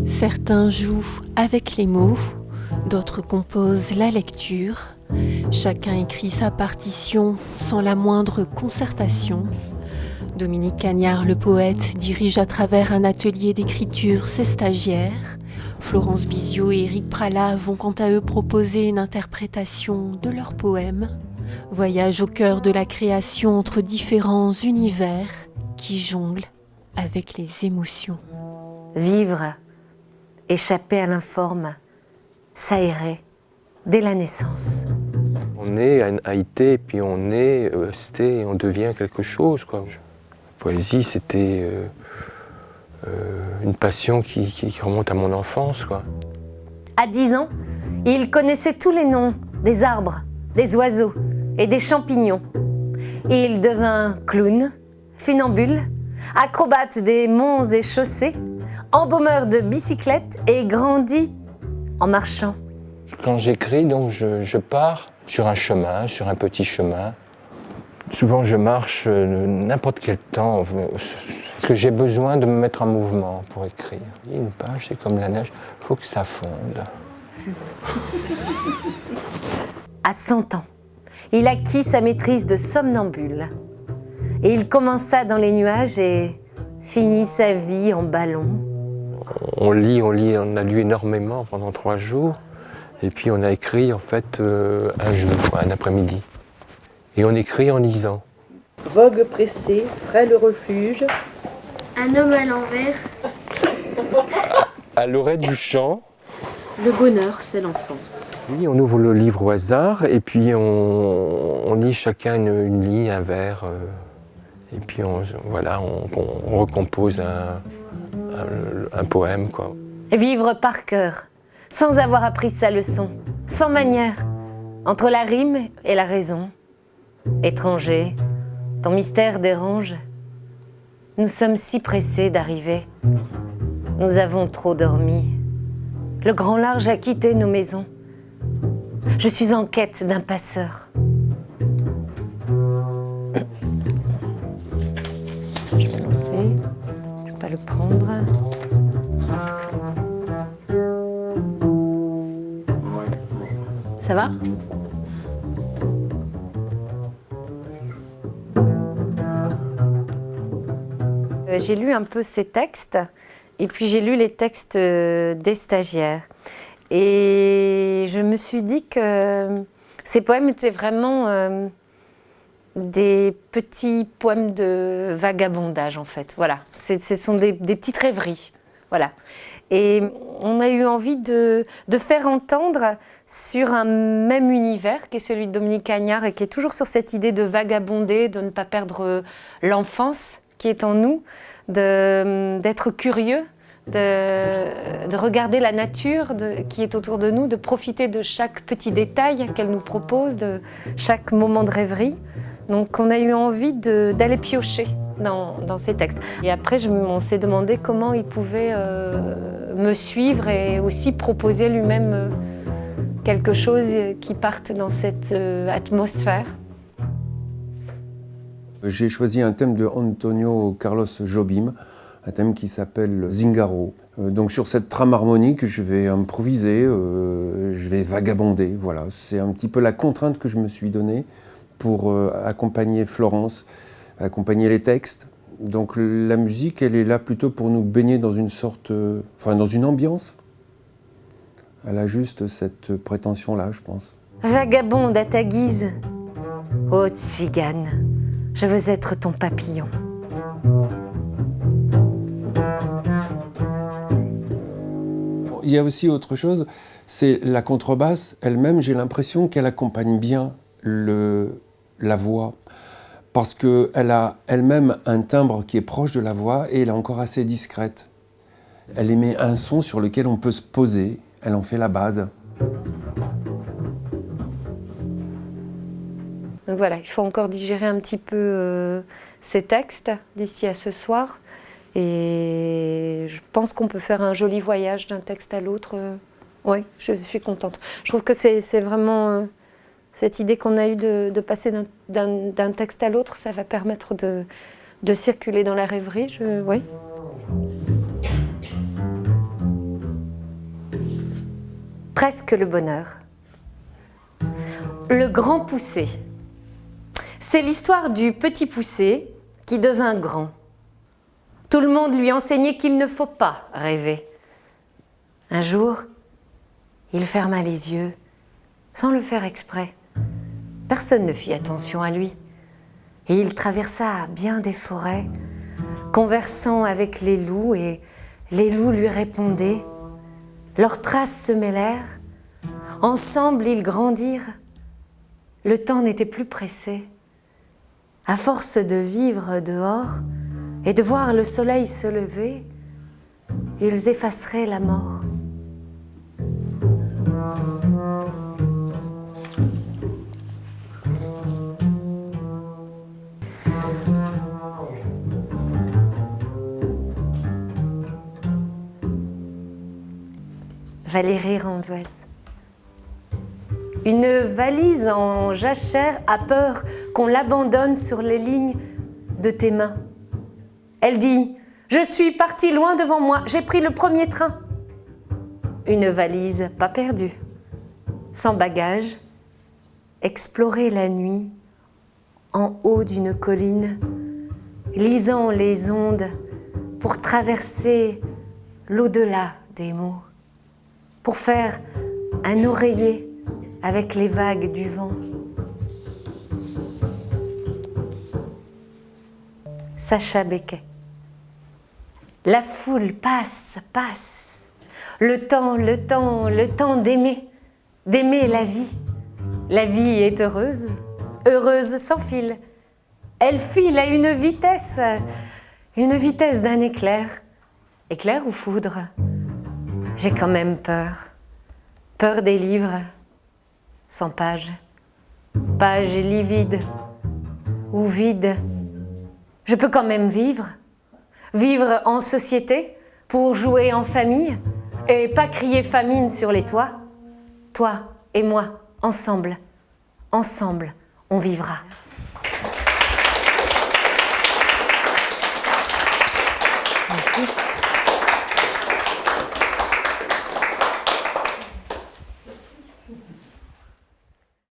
Certains jouent avec les mots, d'autres composent la lecture. Chacun écrit sa partition sans la moindre concertation. Dominique Cagnard, le poète, dirige à travers un atelier d'écriture ses stagiaires. Florence Biziot et Éric Pralat vont quant à eux proposer une interprétation de leurs poèmes. Voyage au cœur de la création entre différents univers qui jonglent avec les émotions. Vivre, échapper à l'informe, s'aérer dès la naissance. On est Haïté et puis on est ST et on devient quelque chose, quoi. La poésie, c'était une passion qui remonte à mon enfance, quoi. À 10 ans, il connaissait tous les noms des arbres, des oiseaux et des champignons. Et il devint clown, funambule, acrobate des monts et chaussées, embaumeur de bicyclettes et grandit en marchant. Quand j'écris, donc je pars sur un chemin, sur un petit chemin. Souvent je marche n'importe quel temps, parce que j'ai besoin de me mettre en mouvement pour écrire. Une page, c'est comme la neige, il faut que ça fonde. À 100 ans, il acquit sa maîtrise de somnambule. Et il commença dans les nuages et finit sa vie en ballon. On lit, on a lu énormément pendant 3 jours. Et puis on a écrit en fait un jour, un après-midi. Et on écrit en lisant. Vogue pressée, frêle refuge. Un homme à l'envers. À l'oreille du champ. Le bonheur, c'est l'enfance. Oui, on ouvre le livre au hasard et puis on lit chacun une ligne, un vers. Et puis on recompose un poème, quoi. Vivre par cœur, sans avoir appris sa leçon, sans manière, entre la rime et la raison. Étranger, ton mystère dérange. Nous sommes si pressés d'arriver. Nous avons trop dormi. Le grand large a quitté nos maisons. Je suis en quête d'un passeur. Ça, je vais l'enlever. Je ne vais pas le prendre. Ça va ? J'ai lu un peu ces textes et puis j'ai lu les textes des stagiaires. Et je me suis dit que ces poèmes étaient vraiment des petits poèmes de vagabondage, en fait. Voilà, ce sont des petites rêveries. Voilà. Et on a eu envie de faire entendre sur un même univers qui est celui de Dominique Cagnard et qui est toujours sur cette idée de vagabonder, de ne pas perdre l'enfance qui est en nous, d'être curieux, de regarder la nature qui est autour de nous, de profiter de chaque petit détail qu'elle nous propose, de chaque moment de rêverie. Donc on a eu envie d'aller piocher dans ces textes. Et après, on s'est demandé comment il pouvait me suivre et aussi proposer lui-même quelque chose qui parte dans cette atmosphère. J'ai choisi un thème de Antonio Carlos Jobim, un thème qui s'appelle Zingaro. Donc sur cette trame harmonique, je vais improviser, je vais vagabonder. Voilà, c'est un petit peu la contrainte que je me suis donnée pour accompagner Florence, accompagner les textes. Donc la musique, elle est là plutôt pour nous baigner dans une sorte, dans une ambiance. Elle a juste cette prétention-là, je pense. Vagabonde à ta guise, ô tzigane, je veux être ton papillon. Il y a aussi autre chose, c'est la contrebasse elle-même, j'ai l'impression qu'elle accompagne bien la voix. Parce qu'elle a elle-même un timbre qui est proche de la voix et elle est encore assez discrète. Elle émet un son sur lequel on peut se poser, elle en fait la base. Donc voilà, il faut encore digérer un petit peu ces textes d'ici à ce soir. Et je pense qu'on peut faire un joli voyage d'un texte à l'autre. Oui, je suis contente. Je trouve que c'est vraiment cette idée qu'on a eue de passer d'un texte à l'autre, ça va permettre de circuler dans la rêverie. Oui. presque le bonheur. Le grand poussé. C'est l'histoire du petit poussé qui devint grand. Tout le monde lui enseignait qu'il ne faut pas rêver. Un jour, il ferma les yeux, sans le faire exprès. Personne ne fit attention à lui. Et il traversa bien des forêts, conversant avec les loups, et les loups lui répondaient. Leurs traces se mêlèrent. Ensemble, ils grandirent. Le temps n'était plus pressé. À force de vivre dehors et de voir le soleil se lever, ils effaceraient la mort. Valérie Randouez. Une valise en jachère a peur qu'on l'abandonne sur les lignes de tes mains. Elle dit « Je suis partie loin devant moi, j'ai pris le premier train. » Une valise pas perdue, sans bagage, explorer la nuit en haut d'une colline, lisant les ondes pour traverser l'au-delà des mots, pour faire un oreiller avec les vagues du vent. Sacha Beckey. La foule passe, passe. Le temps d'aimer, d'aimer la vie. La vie est heureuse, heureuse sans fil. Elle file à une vitesse d'un éclair. Éclair ou foudre? J'ai quand même peur. Peur des livres sans pages, pages livides ou vides. Je peux quand même vivre en société pour jouer en famille et pas crier famine sur les toits. Toi et moi, ensemble, on vivra. Merci.